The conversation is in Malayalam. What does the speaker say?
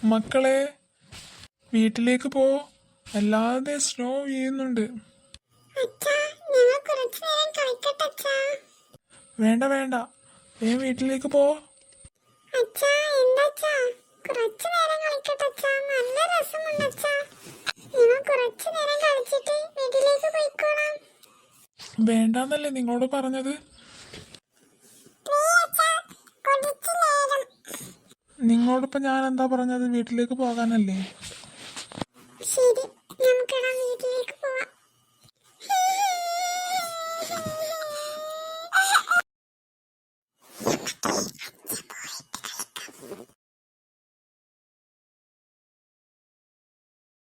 മക്കളെ വീട്ടിലേക്ക് പോ, അല്ലാതെ സ്നോ വീഴുന്നുണ്ട്. വേണ്ട വേണ്ട, വീട്ടിലേക്ക് പോ. വേണ്ടാന്നല്ലേ നിങ്ങളോട് പറഞ്ഞത്? നിങ്ങളോടിപ്പോ ഞാൻ എന്താ പറഞ്ഞത്? വീട്ടിലേക്ക് പോകാനല്ലേ.